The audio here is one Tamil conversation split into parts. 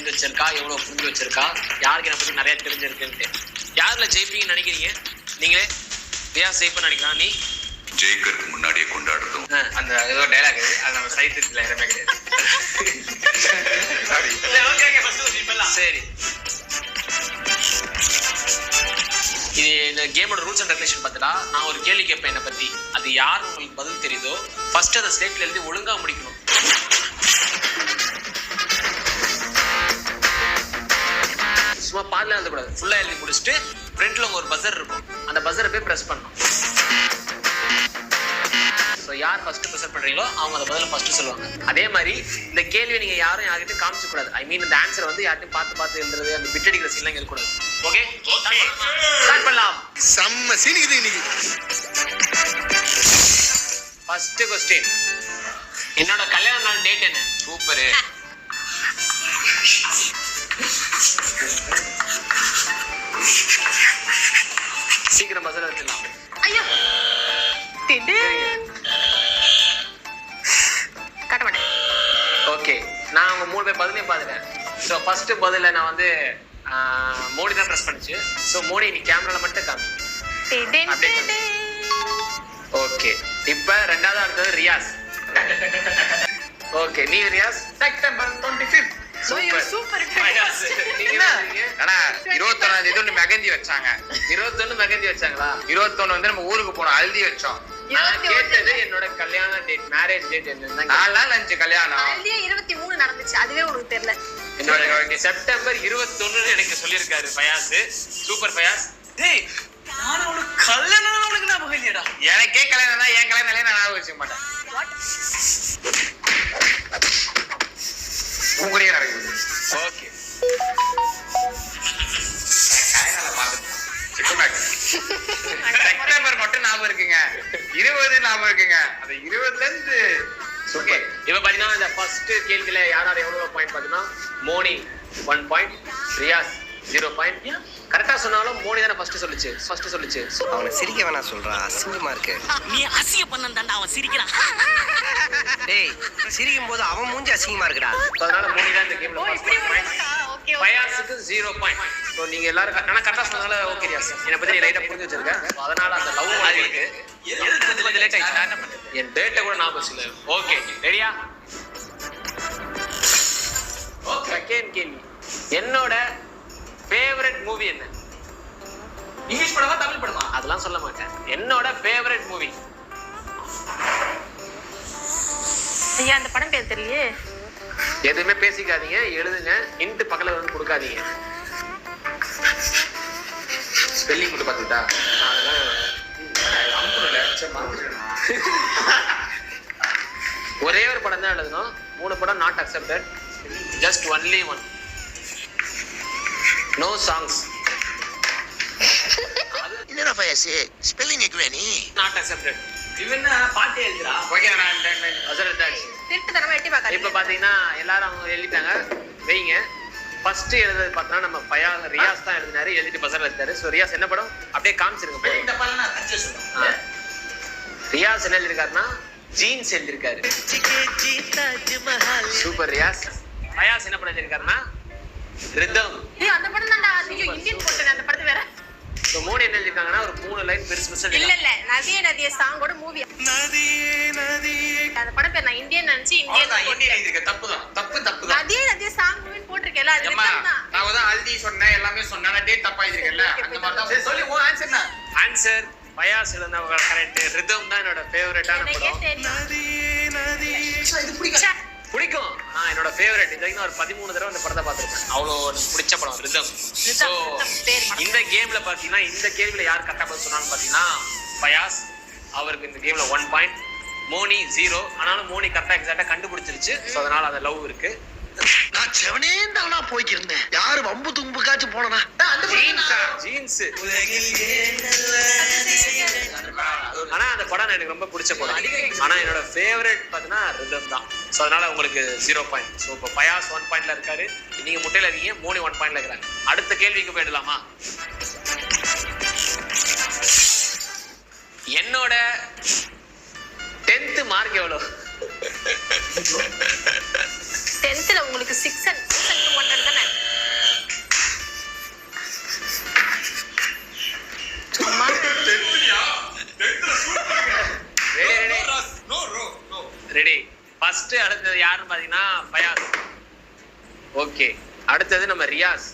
தெரிஞ்சு வச்சிருக்கா, எவ்வளவு புரிஞ்சு வச்சிருக்கா, யாருக்கு என்னை பத்தி நிறைய தெரிஞ்சிருக்குன்ட்டு. யாருல ஜெயிப்பீங்கன்னு நினைக்கிறீங்க நீங்களே? ரியாஸ் ஜெயிப்பேன்னு நினைக்கலாம். நீ ஜெயிக்கிறதுக்கு முன்னாடியே கொண்டாடுறதும் அந்த ஏதோ டைலாக் அது நம்ம சைத்துல இடமே கிடையாது. சரி, இது இந்த கேமோட ரூல்ஸ் அண்ட் ரெகுலேஷன் பார்த்தா, நான் ஒரு கேள்வி கேட்பேன் என்னை பத்தி, அது யார் உங்களுக்கு பதில் தெரியுதோ ஃபர்ஸ்ட் அந்த ஸ்லேட்ல எழுதி ஒழுங்கா முடிக்கணும். சும்மா பாதில எழுதக்கூடாது, ஃபுல்லா எழுதி முடிச்சுட்டு ஃப்ரண்ட்ல ஒரு பஸர் இருக்கும், அந்த பஸரை போய் ப்ரெஸ் பண்ணணும். ஸோ யார் ஃபர்ஸ்ட் ப்ரெஸ் பண்றீங்களோ அவங்க அந்த பதில ஃபர்ஸ்ட் சொல்லுவாங்க. அதே மாதிரி இந்த கேள்வியை நீங்க யாரும் யார்கிட்டையும் காமிச்சு கூடாது. ஐ மீன் இந்த ஆன்சர் வந்து யார்ட்டையும் பார்த்து எழுதுறது, அந்த பிட் அடிக்கிற சீன்லாம் இருக்கக்கூடாது. ஓகே, ஸ்டார்ட் பண்ணலாம். செம்ம சீன் இது இன்னைக்கு. ஃபர்ஸ்ட் क्वेश्चन, என்னோட கல்யாண நாள் டேட் என்ன? சூப்பர். சீக்கிரம் பஸர் வச்சிடலாம். ஐயோ கட்ட மாட்டேன். ஓகே, நான் அவங்க 3 பேர் பதிலே பார்த்துட்டேன். ஸோ ஃபர்ஸ்ட் பதில நான் வந்து மோடி தான் ப்ரெஸ் பண்ணிச்சு. ஸோ மோடி நீ கேமரால மட்டும் காமி. ஓகே, இப்போ ரெண்டாவது அடுத்தது ரியாஸ். ஓகே, நீ ரியாஸ் செப்டம்பர் 25. சூப்பர். ஆனா 21 மெகந்தி வச்சாங்க. 21 மெகந்தி வச்சாங்களா? 21 வந்து நம்ம ஊருக்கு போனோம், ஹல்தி வச்சோம். நான் கேட்டது என்னோட கல்யாண டேட், மேரேஜ் டேட் என்ன? 4 நாள் 5 கல்யாணம். 23 நடந்துச்சு, அதுவே உனக்கு தெரியல. என்னோட செப்டம்பர் 21 எனக்கு சொல்லியிருக்காரு ஃபயாஸ். சூப்பர் ஃபயாஸ். டேய், நான் உனக்கு கல்யாணம் உனக்கு ஞாபகம் இல்லையடா? எனக்கே கல்யாணம் தான், என் கல்யாணம் நான் ஞாபகம் வச்சுக்க மாட்டேன். உங்களுடைய நடக்குது. ஓகே, செப்டம்பர் மட்டும் ஞாபகம் இருக்குங்க, 20 ஞாபகம் இருக்குங்க. அது 20ல இருந்து ஓகே. இப்ப பாத்தீங்கன்னா இந்த ஃபர்ஸ்ட் கேள்வியில யார் எவ்வளவு பாயிண்ட் பாத்தீங்கன்னா, மோனி 1 பாயிண்ட், ரியாஸ் 0 பாயிண்ட். கரெக்டா சொன்னாலும் மோனி தானே ஃபர்ஸ்ட் சொல்லுச்சு. அவனை சிரிக்க வேணாம் சொல்றா, அசிங்கமா இருக்கு. நீ அசிங்க பண்ணான்டா அவன் சிரிக்கிறான். டேய், சிரிக்கும் போது அவன் மூஞ்சி அசிங்கமா இருக்குடா. அதனால மோனி தான் இந்த கேம்ல ஃபர்ஸ்ட் பாயிண்ட். ஓகே, ஃபயாஸுக்கு 0 பாயிண்ட். சோ நீங்க எல்லாரும் கரெக்டா சொன்னதால ஓகே ரியாஸ், என்ன பத்தி நீ ரைட்டா புரிஞ்சு வச்சிருக்க. அதனால அந்த லவ் மாதிரி இருக்கு. கொஞ்சம் லேட் ஆயிடுச்சு. என்ன பண்றது? என் டேட்டை கூட ஞாபகம் இல்ல. ஓகே, ரெடியா? ஓகே, செகண்ட் கேள்வி, என்னோட ஃபேவரட் மூவி என்ன? இங்கிலீஷ் படமா தமிழ் படமா? அதெல்லாம் சொல்ல மாட்டேன். என்னோட ஃபேவரட் மூவி. ஐயா அந்த படம் பேர் தெரியலையே. எதுவுமே பேசிக்காதீங்க, எழுதுங்க. ஹிண்ட் பக்கத்துல வந்து கொடுக்காதீங்க. ஸ்பெல்லிங் மட்டும் பார்த்துட்டா ஒரே ஒரு படம் தான் எழுதணும். 3 படம் not accepted. Just only one. No songs. என்னடா ஃபயஸ் ஸ்பெல்லிங் எக்வே நீ? Not accepted. இவன் பாட்டே எழுதுறா. ஓகே, நான் திருட்டுத்தனமா எட்டி பார்க்காதீங்க. இப்ப பாத்தீங்கன்னா எல்லாரும் அவங்க எழுதிட்டாங்க. வைங்க. ஃபர்ஸ்ட் எழுதுறது பார்த்தா நம்ம ரியாஸ் தான் எழுதினாரு, எழுதிட்டு பசங்க எழுதிட்டாரு. ஸோ ரியாஸ் என்ன படம் அப்படியே காமிச்சிருங்க. இந்த படம் நான் அஞ்சு சொல்றேன். ரியாஸ் என்ன எழுதிருக்காருன்னா ஜீன்ஸ் எழுதிருக்காரு. சூப்பர் ரியாஸ். ஃபயாஸ் என்ன படம் எழுதிருக்காருன்னா ரிதம். ஏய் அந்த படம் தான்டா. ஐயோ இந்தியன் போட்டேன் அந்த படத்து வேற. ஸோ மோடி என்ன எழுதிருக்காங்கன்னா ஒரு 3 லைன் பெருசு இல்ல நதியே சாங்கோட மூவி. அந்த படம் பேர் நான் இந்தியன் நினைச்சு இந்தியன் எழுதிருக்க. தப்பு தான். நதியே சாங் மூவி போட்டிருக்கேன்ல, அது தான். நான் தான் ஹல்தி சொன்னேன், எல்லாமே சொன்னேன், டேட் தப்பா எழுதிருக்கேன்ல. அந்த மாதிரி தான். சரி சொல்லி உன் ஆன்சர் என்ன? ஆன்சர் ஃபயாஸ் எழுதின கரெக்ட். ரிதம் தான் என்னோட ஃபேவரட்டான படம். பிடிக்கும். என்னோட ஃபேவரட். இது வரைக்கும் ஒரு 13 தடவை இந்த படத்தை பார்த்துருக்கேன். அவ்வளோ பிடிச்ச படம் ரிதம். ஸோ இந்த கேம்ல பாத்தீங்கன்னா இந்த கேள்வியில யார் கரெக்டா பதில் சொன்னான்னு பாத்தீங்கன்னா ஃபயாஸ். அவருக்கு இந்த கேம்ல 1 பாயிண்ட். மோனி 0. ஆனாலும் மோனி கரெக்டா எக்ஸாக்டா கண்டுபிடிச்சிருச்சு. ஸோ அதனால அந்த லவ் இருக்கு. நான் செவனேந்தானா போய்க்கிருந்தேன். யாரு வம்பு தும்புக்காச்சும் போனா ஜீன்ஸ். ஆனா அந்த படம் எனக்கு ரொம்ப பிடிச்ச படம். ஆனா என்னோட ஃபேவரட் பாத்தீங்கன்னா ரிதம் தான். ஸோ அதனால உங்களுக்கு 0 பாயிண்ட். ஸோ இப்போ ஃபயாஸ் 1 பாயிண்ட்ல இருக்காரு, நீங்க முட்டையில இருக்கீங்க, மோனி 1 பாயிண்ட்ல இருக்கிறாங்க. அடுத்த கேள்விக்கு போயிடலாமா? என்னோட 10th மார்க் எவ்வளவு? 10th உங்களுக்கு 600 தானே? ஃபர்ஸ்ட் அடுத்தது யாருன்னு பாத்தீங்கன்னா ஃபயாஸ். ஓகே, அடுத்தது நம்ம ரியாஸ்.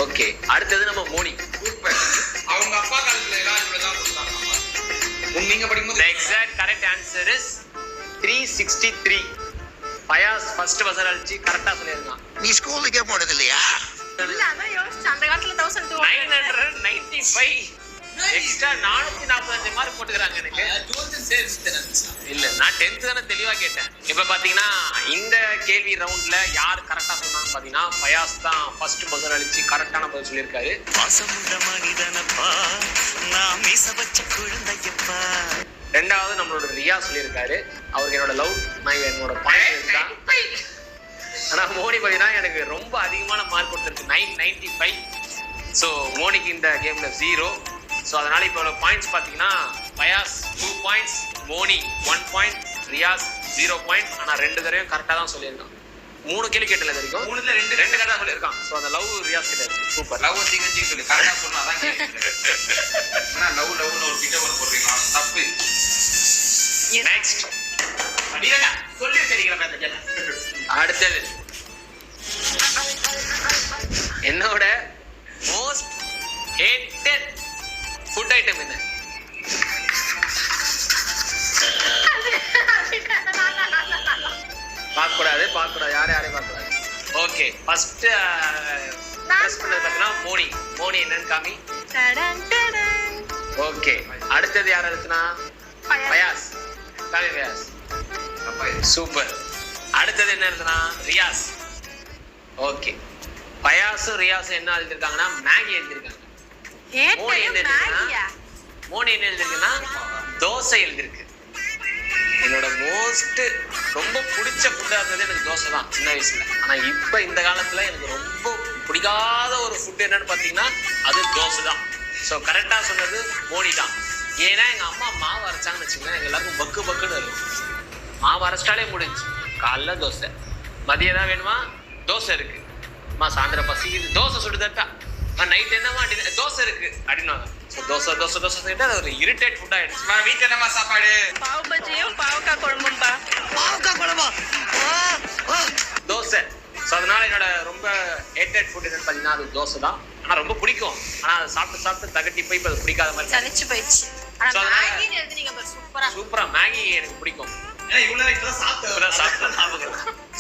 ஓகே, அடுத்தது நம்ம மோனி. சூப்பர். அவங்க அப்பா காலத்துல எல்லாம் இவ்வளவுதான் கொடுத்தாங்க. நீங்க படிக்கும்போது The exact correct answer is 363. Fayaz first buzzer அடிச்சு கரெக்டா சொல்லியிருக்கான். நீ ஸ்கூலுக்கே போனது இல்லையா? இல்ல அதான் யோசிச்சேன் அந்த காலத்துல 1200 995 எக்ஸ்ட்ரா 445 மார்க் போட்டுக்கறாங்க எனக்கு. இல்ல நான் 10th தான தெளிவா கேட்டேன். இப்ப பாத்தீங்கன்னா இந்த கேள்வி ரவுண்ட்ல யார் கரெக்டா சொன்னாங்க பாத்தீங்கன்னா ஃபயாஸ் தான் ஃபர்ஸ்ட் பசர் அடிச்சு கரெக்டான பதில் சொல்லியிருக்காரு. பாசமுள்ள மனிதனப்பா நான் மீச வச்ச குழந்தையப்பா. ரெண்டாவது நம்மளோட ரியா சொல்லியிருக்காரு. அவருக்கு என்னோட லவ் நான் என்னோட பாயிண்ட் தான். ஆனா மோனி பாத்தீங்கன்னா எனக்கு ரொம்ப அதிகமான மார்க் கொடுத்துருக்கு 995. ஸோ மோனிக்கு இந்த கேம்ல 0. ஸோ அதனால இப்போ பாயிண்ட்ஸ் பார்த்தீங்கன்னா Fayaz 2 points, Moni 1 point, Riyaz 0 point. ஆனால் 2 தடவையும் கரெக்டாக தான் சொல்லியிருக்கான். 3 கேள்வி கேட்டல வரைக்கும் 3ல 2 கரெக்டாக சொல்லியிருக்கான். ஸோ அந்த லவ் ரியாஸ் கிட்ட இருக்கு. சூப்பர். லவ் சீக்கிரம் சொல்லி கரெக்டா சொன்னாதான் ஆனா லவ்னு ஒரு கிட்ட ஒரு போடுறீங்களா? தப்பு. நெக்ஸ்ட் சொல்லி வச்சிருக்கீங்களா? அடுத்தது என்னோட மோஸ்ட் ஹேட்டட் ஃபுட் ஐட்டம் என்ன? பார்க்கக்கூடாது யாரையும் பார்க்கக்கூடாது. ஓகே, ஃபர்ஸ்ட் பிரஸ் பண்ணது பார்த்தீங்கன்னா மோனி என்னன்னு காமி. ஓகே, அடுத்தது யார் எழுத்துனா? ஃபயாஸ். காமி ஃபயாஸ். சூப்பர். அடுத்தது என்ன எழுதுனா? ரியாஸ். ஓகே, ஃபயாஸும் ரியாஸும் என்ன எழுதிருக்காங்கன்னா மேகி எழுதிருக்காங்க. மோனி என்ன எழுதிருக்குன்னா தோசை எழுதிருக்கு. என்னோட மோஸ்ட் ரொம்ப பிடிச்ச ஃபுட்டா இருந்தது எனக்கு தோசை தான் சின்ன வயசுல. ஆனா இப்ப இந்த காலத்துல எனக்கு ரொம்ப பிடிக்காத ஒரு ஃபுட் என்னன்னு பாத்தீங்கன்னா அது தோசை தான். ஸோ கரெக்டா சொன்னது மோனி தான். ஏன்னா எங்க அம்மா மாவு அரைச்சாங்கன்னு வச்சுக்கோங்க, எங்க எல்லாருக்கும் பக்குன்னு இருக்கும். மாவு அரைச்சிட்டாலே முடிஞ்சு. காலைல தோசை, மதியம் தான் வேணுமா தோசை இருக்கு, அம்மா சாயந்தரம் பசிக்குது தோசை சுட்டு தட்டா, நைட் என்னமா தோசை இருக்கு அப்படின்னு தோசை தோசை தோசை சொல்லிட்டு அது ஒரு இரிட்டேட் ஃபுட் ஆயிடுச்சு. வீட்டுல என்னமா சாப்பாடு? பாவ் பஜ்ஜியும் பாவக்காய் குழம்பும்பா. பாவக்காய் குழம்பா? தோசை. ஸோ அதனால என்னோட ரொம்ப ஹேட்டட் ஃபுட் என்னன்னு பார்த்தீங்கன்னா அது தோசை தான். ஆனால் ரொம்ப பிடிக்கும். ஆனால் அதை சாப்பிட்டு தகட்டி போய் இப்போ அது பிடிக்காத மாதிரி சலிச்சு போயிடுச்சு. ஆனா மேகின்னு எழுதுனீங்க பாரு, சூப்பரா மேகி எனக்கு பிடிக்கும்.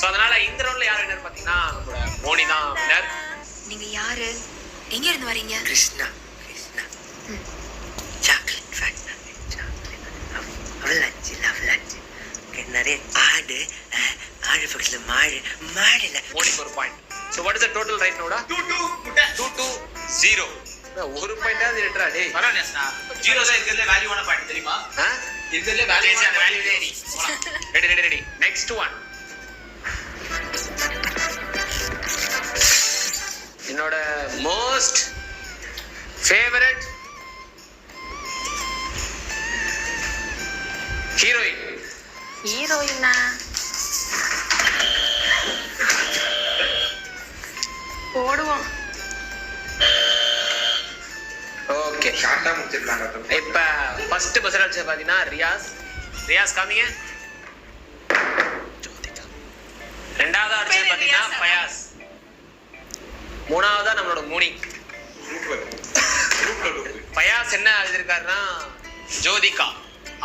ஸோ அதனால இந்த ரவுண்ட்ல யார் வின்னர் பார்த்தீங்கன்னா நம்மளோட மோனி தான் வின்னர். நீங்க யாரு? எங்க இருந்து வரீங்க? Krishna chocolate factory. அவளாச்சு நிறைய ஆடு பக்கத்துல மாடுல மோனிக்கு ஒரு point. So what is the total right நோடா? 2-2-0. ஒரு பாயிண்டாவது எடுறா டேய். பரவாயில்லையா? 0 தான் இருக்கிறதுல வேல்யூவான பாயிண்ட் தெரியுமா? இருக்கிறதுல வேல்யூ ரெடி. Next one. என்னோட மோஸ்ட் ஃபேவரட் ஹீரோயினா போடுவோம். ஓகே, ஷார்ட்டா முடிச்சிடலாம். இப்ப ஃபர்ஸ்ட் பசர் அடிச்சது பாத்தீங்கன்னா ரியாஸ் காமிங்க. ரெண்டாவதா அடிச்சது பாத்தீங்கன்னா ஃபயாஸ். மூணாவதா நம்மளோட மோனி. ஃபயாஸ் என்ன எழுதிருக்காருன்னா ஜோதிகா,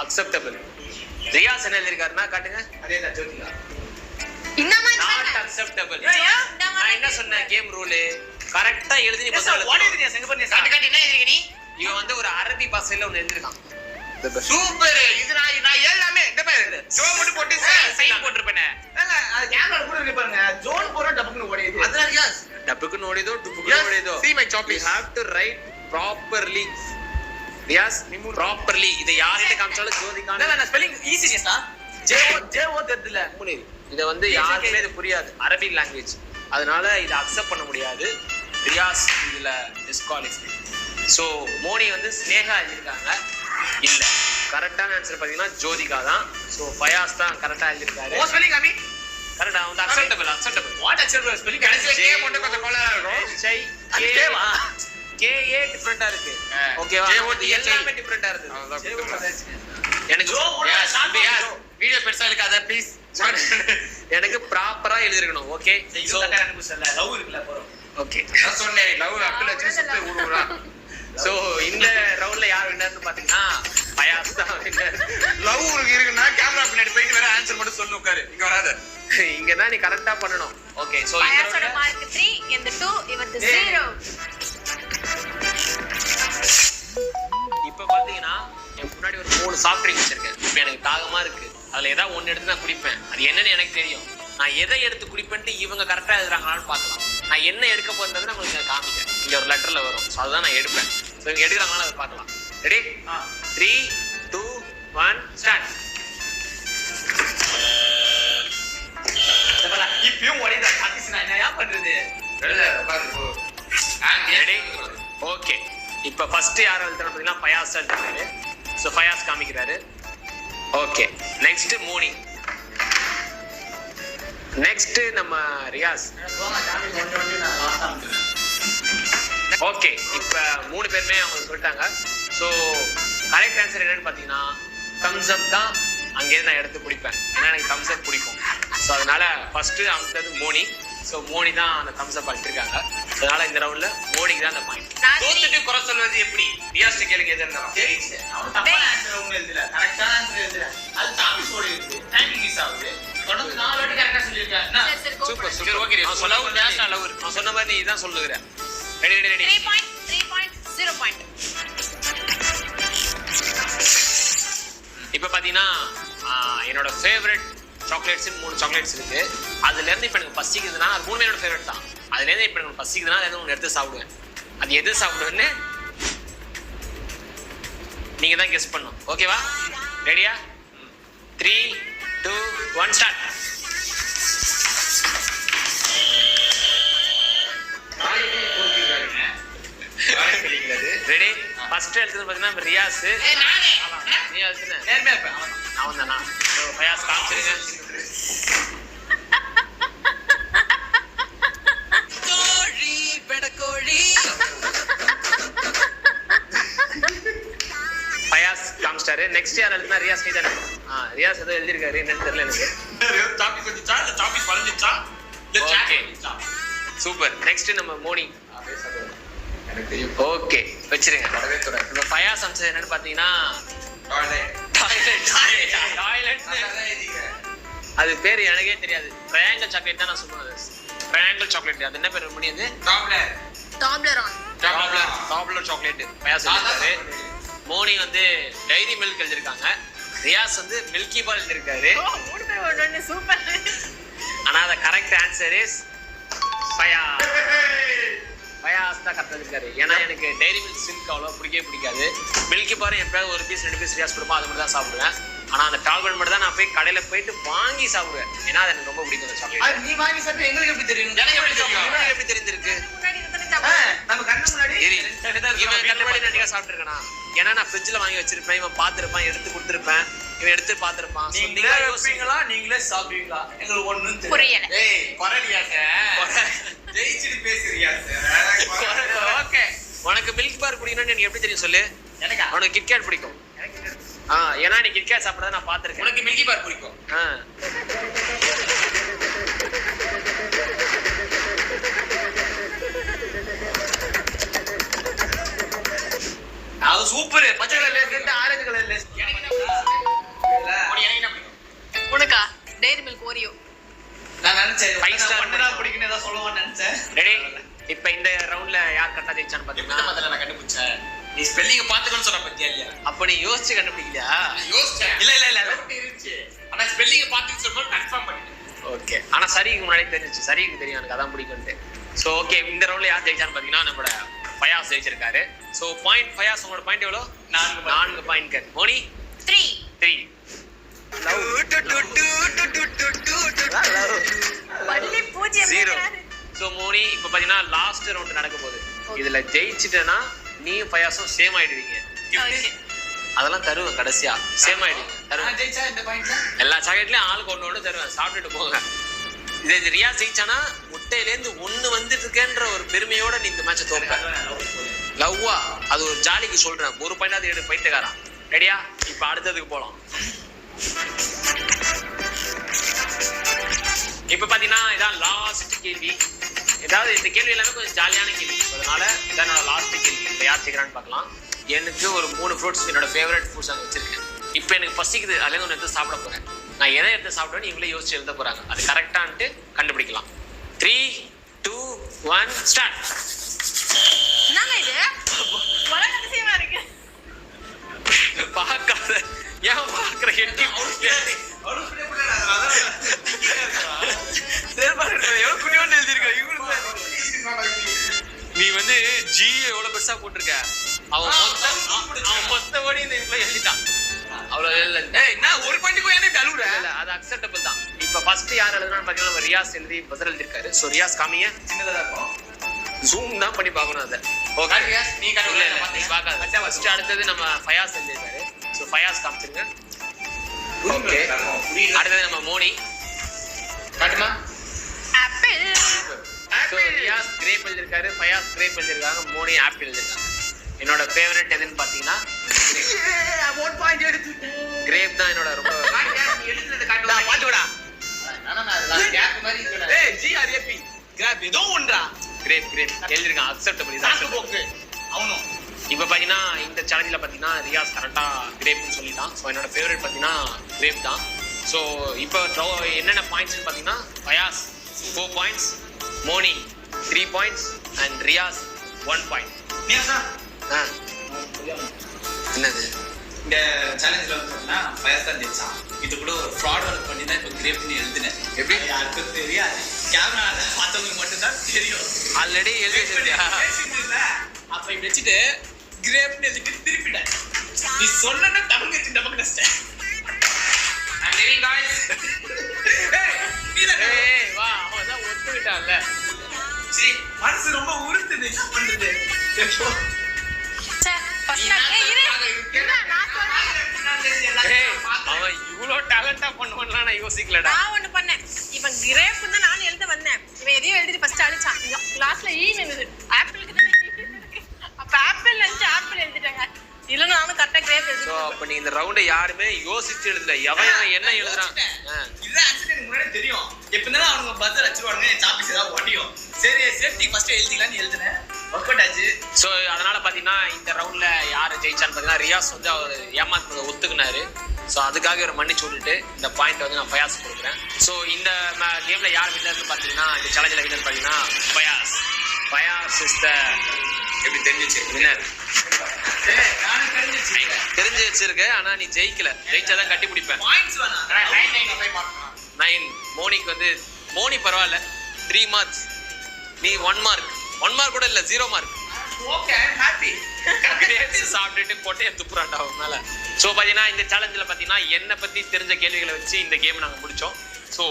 அக்செப்டபிள். ரியாஸ் என்ன எழுதிருக்காருன்னா காட்டுங்க. அதேதான் ஜோதிகா. Not acceptable. நான் என்ன சொன்னேன் கேம் ரூல் கரெக்ட்டா எழுதி நீ பதில் வாட் எழுதியா செங்க பண்ணி காட்டு என்ன எழுதிருக்க நீ? இவன் வந்து ஒரு அரபி பாஷையில ஒன்னு எழுதிருக்கான். சூப்பர். இது நான் எல்லாமே இந்த பேர் ஜோ மட்டும் போட்டு சைன் போட்டுருப்பேனே. அது கேமரா கூட இருக்கு பாருங்க. ஜோன் போற டபக்குன்னு ஓடிது. அதனால ரியாஸ் டபக்குன்னு ஓடிதோ டுபுக்குன்னு ஓடிதோ. See my choppy. You have to write properly. Riyaz properly. இத யார்கிட்ட காமிச்சாலும் ஜோதிகான. நான் ஸ்பெல்லிங் ஈஸியஸ்டா. ஜேஓ தெரியல. இத வந்து யாருக்குமே இது புரியாது, அரபிக் லாங்குவேஜ். அதனால இத அக்செப்ட் பண்ண முடியாது. ரியாஸ் இதுல டிஸ்குவாலிஃபை. சோ மோனி வந்து ஸ்னேகா எழுதிருக்காங்க. இல்ல, கரெக்டான ஆன்சர் பாத்தீங்கன்னா ஜோதிகா தான். சோ ஃபயாஸ் தான் கரெக்டா எழுதிருக்காரு. ஓ ஸ்பெல்லிங் காமி. கரெக்டா வந்து அக்செப்டபிள். வாட் அக்செப்டபிள் ஸ்பெல்லிங் கடைசில கே மட்டும் கொஞ்சம் கோளாறா இருக்கும். அது கேவா கேஏ டிஃபரண்டா இருக்கு. ஓகேவா? எல்லாமே டிஃபரண்டா இருக்கு. எனக்கு வீடியோ பெருசா இருக்காத ப்ளீஸ். எனக்கு ப்ராப்பரா எழுதிருக்கணும். ஓகே லவ் இருக்குல்ல போறோம். ஓகே நான் சொன்னேன் லவ் அப்பிள் வச்சு சுத்து ஊருடா. சோ இந்த ரவுண்ட்ல யார் வின்னர்னு பாத்தீங்கன்னா பயாஸ் தான் வின்னர். லவ் உங்களுக்கு இருக்குன்னா கேமரா பின்னாடி போயிட்டு வேற ஆன்சர் மட்டும் சொல்லு உட்காரு. இங்க வராத. இங்க தான் நீ கரெக்ட்டா பண்ணணும். ஓகே சோ இந்த பயாஸோட ரவுண்ட்ல மார்க் 3 இந்த 2 இவத்து 0. இப்ப பாத்தீங்கன்னா என் முன்னாடி ஒரு 3 சாஃப்ட் ட்ரிங்க் வச்சிருக்கேன். இப்ப எனக்கு தாகமா இருக்கு. அதுல ஏதாவது ஒன்னு எடுத்து நான் குடிப்பேன். அது என்னன்னு எனக்கு தெரியும். நான் எதை எடுத்து குடிப்பேன்ட்டு இவங்க கரெக்டா எழுதுறாங்களான்னு பார்க்கலாம். நான் என்ன எடுக்க போறதுன்னு உங்களுக்கு நான் காமிக்கிறேன். இங்க ஒரு லெட்டர்ல வரும். ஸோ அதுதான் நான் எடுப்பேன். ஸோ இவங்க எடுக்கிறாங்களான்னு அதை பார்க்கலாம். ரெடி? 3, 2, 1 ஸ்டார்ட். இப்பயும் ஒரேதா காட்டிஸ் நான் என்ன பண்றது? எழுத உட்கார்ந்து போ. ரெடி? ஓகே. இப்போ ஃபர்ஸ்ட் யார் எழுதுறாங்க பார்த்தீங்கன்னா பயாஸ் எழுதுறாரு. ஸோ பயாஸ் காமிக்கிறாரு. Okay next Moni. நெக்ஸ்ட் நம்ம ரியாஸ். ஓகே இப்போ 3 பேருமே அவங்க சொல்லிட்டாங்க. ஸோ கரெக்ட் ஆன்சர் என்னன்னு பார்த்தீங்கன்னா தம்ஸ் அப் தான் அங்கேருந்து நான் எடுத்து குடிப்பேன். ஏன்னா எனக்கு தம்ஸ் அப் பிடிக்கும். ஸோ அதனால ஃபர்ஸ்ட் அமுத்தது மோனி. ஸோ மோனி தான் அந்த தம்ஸ் அப் அடிச்சிருக்காங்க. அதனால இந்த ரவுண்ட்ல மோனிக்கு தான் அந்த பாயிண்ட். தோத்துட்டு குறை சொல்வது எப்படி? ரியாஸ்ட கேளுங்க எது இருந்தாலும். தெரியுது. அவன் தப்பான ஆன்சர் ஒண்ணு எழுதல. கரெக்டான ஆன்சர் எழுதல. அது டாபிக் ஓடி இருக்கு. டைமிங் மிஸ் ஆகுது. தொடர்ந்து 4 வாட்டி கரெக்ட்டா சொல்லிருக்கான். சரி சூப்பர் சூப்பர். ஓகே நான் சொல்ல நேஷனல் லவ். நான் சொன்ன மாதிரி நீ தான் சொல்லுகிற. Ready ready ready. 3 point 3 point 0 point. இப்போ பாத்தீங்கன்னா என்னோட ஃபேவரட் சாக்லேட்ஸ் 3 சாக்லேட்ஸ் இருக்கு. அதுல இருந்து இப்போ எனக்கு பசிக்குதுன்னா அது 3 என்னோட ஃபேவரட் தான். அதுல இருந்து இப்போ எனக்கு பசிக்குதுன்னா அது ஒன்று எடுத்து சாப்பிடுவேன். அது எது சாப்பிடுவேன்னு நீங்க தான் கெஸ் பண்ணணும். ஓகேவா? ரெடியா? 3, 2, 1 ஸ்டார்ட். ரெடி? ஃபர்ஸ்ட் எடுத்தது பாத்தீங்கன்னா ரியாஸ். நீ எழுதுன நேர்மையா இருப்பேன். அவன் தானா? பயாஸ் காமிச்சிருங்க. கோழி பெடக்கோழி. பயாஸ் காமிச்சிட்டாரு. நெக்ஸ்ட் யார் எழுதுனா ரியாஸ் நீ தானே? ரியாஸ் ஏதோ எழுதிருக்காரு. என்னன்னு தெரியல எனக்கு. டாபிக் வந்துச்சா இல்ல டாபிக் வளைஞ்சிச்சா இல்ல சாட் வந்துச்சா? சூப்பர். நெக்ஸ்ட் நம்ம மோனி. எனக்கு தெரியும். ஓகே வச்சிருங்க. கடவே தொட. இப்போ பயாஸ் அம்சம் என்னன்னு பாத்தீங்கன்னா டாய்லெட். டாய்லெட். அதான் எழுதிங்க. அது பேர் எனக்கே தெரியாது. ட்ரையாங்கிள் சாக்லேட் தான் நான் சொல்லுவேன். Triangle chocolate. அது என்ன பேர் முடியாது? Tobler. Toblerone. Tobler chocolate. Fayaz எழுதிருக்காரு. மோனி வந்து டைரி மில்க் எழுதிருக்காங்க. ரியாஸ் வந்து மில்கி பார் எழுதிருக்காரு. 3 பேர் ஒண்ணு சூப்பர். ஆனா the correct answer is Fayaz. Fayaz தான் கரெக்டா இருக்காரு. ஏன்னா எனக்கு டைரி மில்க் சில்க் அவ்வளோ பிடிக்காது. மில்கி பார் எப்பயாவது 1 பீஸ் 2 பீஸ் ரியாஸ் கொடுப்போம். அது மட்டும் தான் சாப்பிடுவேன். ஆனா அந்த டால்கன் மட்டும் தான் நான் போய் கடையில போயிட்டு வாங்கி சாப்பிடுவேன். ஏன்னா அது எனக்கு ரொம்ப பிடிக்கும் அந்த சாக்லேட். அது நீ வாங்கி சாப்பிட்டு எங்களுக்கு எப்படி தெரியும்? எனக்கு எப்படி தெரியும்? உங்களுக்கு எப்படி தெரிஞ்சிருக்கு? முன்னாடி இருந்து சாப்பிடு. நம்ம கண்ணு முன்னாடி இவன் கண்ணு முன்னாடி நான் சாப்பிட்டுருக்கேனா? ஏன்னா நான் ஃப்ரிட்ஜ்ல வாங்கி வச்சிருப்பேன். இவன் பார்த்திருப்பான், எடுத்து கொடுத்துருப்பேன். இவன் எடுத்து பார்த்திருப்பான். நீங்களே வைப்பீங்களா நீங்களே சாப்பிடுவீங்களா? எங்களுக்கு ஒண்ணும் தெரியல. புரியல. ஏய் கொரடியாச. ஜெயிச்சிட்டு பேசுறியாச. ஓகே. உனக்கு மில்க் பார் பிடிக்கணும்னு எனக்கு எப்படி தெரியும் சொல்லு? எனக்கா? உனக்கு கிட்கேட் பிடிக்கும். ஏன்னா நீ கிட்கேட் சாப்பிடறத நான் பார்த்திருக்கேன். உனக்கு மில்கி பார் பிடிக்கும். அது சூப்பர். பச்சை கலர்ல இருந்து ஆரஞ்சு கலர்ல. எனக்கு என்ன பிடிக்கும்? உனக்கா? Dairy Milk Oreo. நான் நினைச்சேன் 5 ஸ்டார் ஒண்ணா பிடிக்குன்னு ஏதோ சொல்லுவான்னு நினைச்சேன். ரெடி? இப்போ இந்த ரவுண்ட்ல யார் கரெக்டா ஜெயிச்சான்னு பாத்தீங்கன்னா முதல்ல நான் கண்டுபிடிச்சேன். நீ ஸ்பெல்லிங்க பாத்துக்கன்னு சொன்ன பத்தியா இல்லையா? அப்ப நீ யோசிச்சு கண்டுபிடிக்கலையா? யோசிச்சேன். இல்ல இருந்துச்சு. ஆனா ஸ்பெல்லிங்க பாத்துட்டு சொல்லும்போது கன்ஃபார்ம் பண்ணிட்டேன். ஓகே. ஆனா சரிக்கு முன்னாடி தெரிஞ்சிச்சு. சரிக்கு தெரியும் எனக்கு அதான் பிடிக்கும்ட்டு. ஸோ ஓகே இந்த ரவுண்ட்ல யார் ஜெயிச்சான்னு பாத்தீங்கன்னா நம்மளோட பயாஸ் ஜெயிச்சிருக்காரு. ஸோ பாயிண்ட் பயாஸ் உங்களோட பாயிண்ட் எவ்வளோ? 4 பாயிண்ட். மோனி 3. பள்ளி பூஜ்ஜியம் 0. ஸோ மோனி இப்போ பாத்தீங்கன்னா லாஸ்ட் ரவுண்ட் நடக்க போகுது. இதுல ஜெயிச்சிட்டேன்னா நீ பயாஸும் சேம் ஆயிடுவீங்க. அதெல்லாம் தருவேன் கடைசியா. சேம் ஆயிடுவீங்க. தருவேன். ஜெயிச்சா இந்த பாயிண்ட்ல எல்லா சாக்லேட்லயும் ஆளுக்கு ஒன்று தருவேன். சாப்பிட்டுட்டு போங்க. இது ரியா ஜெயிச்சானா முட்டையிலேருந்து 1 வந்துட்டு இருக்கேன்ற ஒரு பெருமையோட நீ இந்த மேட்சை தோப்ப. லவ்வா அது ஒரு ஜாலிக்கு சொல்றேன். 1 பாயிண்ட் அது 7 பைத்தியக்காரன். ரெடியா? இப்ப அடுத்ததுக்கு போலாம். இப்போ பார்த்தீங்கன்னா இதான் லாஸ்ட் கேள்வி. ஏதாவது இந்த கேள்வி எல்லாமே கொஞ்சம் ஜாலியான கேள்வி, அதனால இதான் என்னோட லாஸ்ட் கேள்வி. இப்போ யார் செய்கிறான்னு பார்க்கலாம். எனக்கு ஒரு 3 ஃப்ரூட்ஸ் என்னோட ஃபேவரட் ஃப்ரூட்ஸ் அங்கே வச்சிருக்கேன். இப்போ எனக்கு பசிக்குது, அதுலேருந்து ஒன்று எடுத்து சாப்பிட போகிறேன். நான் எதை எடுத்து சாப்பிடுவேன்னு இவங்களே யோசிச்சு எழுத போகிறாங்க. அது கரெக்டான்ட்டு கண்டுபிடிக்கலாம். 3, 2, 1 ஸ்டார்ட். என்னங்க இது உலக அதிசயமா இருக்கு. பார்க்காத ஏன் பார்க்குற எட்டி நீ வந்து ஜி எவ்வளவு பெருசா போட்டிருக்க. அவன் மொத்தபடி இந்த இதுல எழுதிட்டான். அவ்வளவு என்ன ஒரு பண்டிகை என்ன கழுவுற இல்ல, அது அக்செப்டபிள் தான். இப்ப ஃபர்ஸ்ட் யார் எழுதுனான்னு பாத்தீங்கன்னா ரியாஸ் எழுதி பசர் எழுதிருக்காரு. சோ ரியாஸ் காமிய சின்னதா இருக்கும், ஜூம் தான் பண்ணி பார்க்கணும். அதை ஓகே ரியாஸ் நீ கழுவுல பார்க்காத. ஃபர்ஸ்ட் அடுத்தது நம்ம ஃபயாஸ் எழுதிருக்காரு. சோ ஃபயாஸ் காமிச்சிருங்க. ஓகே அடுத்தது நம்ம மோனி காட்டுமா. ஆப்பிள். சோ ரியாஸ் கிரேப் எழுதிருக்காரு, ஃபயாஸ் கிரேப் எழுதிருக்காங்க, மோனி ஆப்பிள் எழுதிருக்காங்க. என்னோட ஃபேவரட் எதுன்னு பாத்தீங்கன்னா கிரேப் தான். என்னோட ரொம்ப எழுதுனது காட்டுடா பாத்துடா. கேப் மாதிரி இருக்குடா. ஏய் G R A B graph ஏதோ ஒன்றா. கிரேப் எழுதிருக்காங்க. அக்செப்டபிள் சாக்கு போக்கு அவனும். இப்போ பார்த்தீங்கன்னா இந்த சேலஞ்சில் பார்த்தீங்கன்னா ரியாஸ் கரெக்டாக கிரேப்னு சொல்லிட்டான். ஸோ என்னோட ஃபேவரட் பார்த்தீங்கன்னா கிரேப் தான். ஸோ இப்போ என்னென்ன பாயிண்ட்ஸ்னு பார்த்தீங்கன்னா Fayaz 4 points, Moni 3 points and Riyaz 1 point. ஆ என்னது இந்த சேலஞ்சில் வந்து பார்த்தீங்கன்னா ஃபயர்ஸ் தான் ஜெயிச்சான். இது கூட ஒரு ஃப்ராட் ஒர்க் பண்ணி தான் இப்போ கிரேப்னு எழுதினேன். எப்படி யாருக்கும் தெரியாது, கேமரா பார்த்தவங்களுக்கு மட்டும்தான் தெரியும். ஆல்ரெடி எழுதி அப்ப இப்படி வச்சுட்டு கிரேப்னு எழுதிட்டு திருப்பிட்டேன். நீ சொன்ன தமிழ் கட்சி நமக்கு நஷ்டம். வா அவன் தான் ஒத்துக்கிட்டான்ல. சரி மனசு ரொம்ப உறுத்துது, என்ன பண்றது. அவன் இவ்வளவு டேலண்டா பண்ணுவான்லாம் நான் யோசிக்கலடா. நான் ஒண்ணு பண்ணேன். இவன் கிரேப் தான் நான் எழுத வந்தேன். இவன் எதையும் எழுதிட்டு ஃபர்ஸ்ட் அடிச்சான். லாஸ்ட்ல ஈ இருந்தது. ஆப்பிளுக்கு தான் அப்ப ஆப்பிள் நினைச்சு ஆப்பிள் எழுதிட்டாங்க. இல்ல நானும் கரெக்டா கிரேப் எழுதி. சோ அப்ப நீ இந்த ரவுண்ட யாருமே யோசிச்சு எழுதல. எவன் என்ன எழுதுறான். இது ஆக்சுவலி எனக்கு முன்னாடி தெரியும். எப்படின்னா அவங்க பஸ்ஸர் அடிச்சுடுவாங்க, சாப்பிஸ் ஏதாவது ஒட்டியும். சரி சேஃப்டி ஃபர்ஸ்ட் எழுதிக்கலாம்னு எழுதினேன். ஒர்க் அவுட் ஆச்சு. ஸோ அதனால பார்த்தீங்கன்னா இந்த ரவுண்டில் யார் ஜெயிச்சான்னு பார்த்தீங்கன்னா ரியாஸ் வந்து அவர் ஏமாத்துறதை ஒத்துக்கினாரு. ஸோ அதுக்காக ஒரு மன்னிச்சு விட்டுட்டு இந்த பாயிண்ட் வந்து நான் ஃபயாஸ் கொடுக்குறேன். ஸோ இந்த கேமில் யார் வின்னர்னு பார்த்தீங்கன்னா இந்த சேலஞ்சில் வின்னர் பார்த்தீங்கன்னா ஃபயாஸ் இஸ் த எப்படி தெரிஞ்சிச்சு வின்னர். நானும் தெரிஞ்சு வச்சிருக்க, ஆனால் நீ ஜெயிக்கல. ஜெயிச்சாதான் கட்டி பிடிப்பேன். பாயிண்ட்ஸ் வேணாம். 9 மோனிக்கு வந்து மோனி பரவாயில்ல 3 மார்க்ஸ், நீ 1 மார்க். 1 மார்க் கூட இல்ல 0 mark. Okay I am happy. Grapes சாப்பிட்டுட்டு கொட்டையை துப்புறான்டா அவன் மேல. ஸோ பார்த்தீங்கன்னா இந்த சேலஞ்சில் பார்த்தீங்கன்னா என்னை பற்றி தெரிஞ்ச கேள்விகளை வச்சு இந்த கேம் நாங்கள் முடித்தோம். ஸோ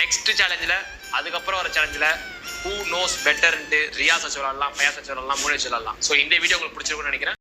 நெக்ஸ்ட் சேலஞ்சில் அதுக்கப்புறம் ஒரு சேலஞ்சில் ஹூ நோஸ் பெட்டர்ன்ட்டு ரியாஸ் சொல்லலாம், ஃபயாஸ் சொல்லலாம், மோனி சொல்லலாம். ஸோ இந்த வீடியோ உங்களுக்கு பிடிச்சிருக்குன்னு நினைக்கிறேன்.